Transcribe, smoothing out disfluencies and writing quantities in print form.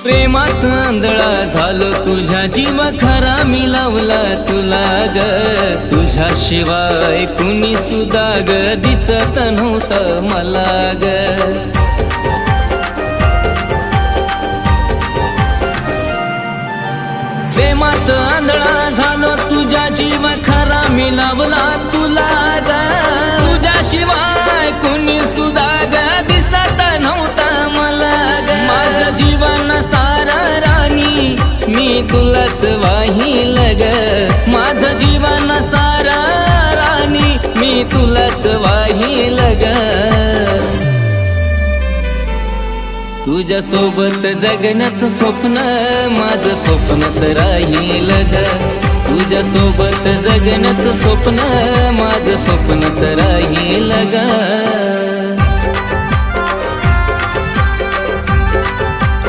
प्रेमात आंधळा झालो तुझ्या जीवा खरा मी लावला तुला ग तुझ्याशिवाय कुणी सुद्धा ग दिसत नव्हतं मला ग प्रेमात आंधळा झालो तुझ्या जीवा खरा मी लावला तुला ग तुझ्याशिवाय कुणी सुद्धा ग दिसत नव्हतं मला ग माझं जीवन सारा राणी मी तुलाच वाहिल ग माझं जीवन सारा राणी मी तुलाच वाहिल ग तुझ्या सोबत जगण्याचं स्वप्न माझं स्वप्नच राहील ग तुझ्या सोबत जगण्याचं स्वप्न माझं स्वप्नच राहील ग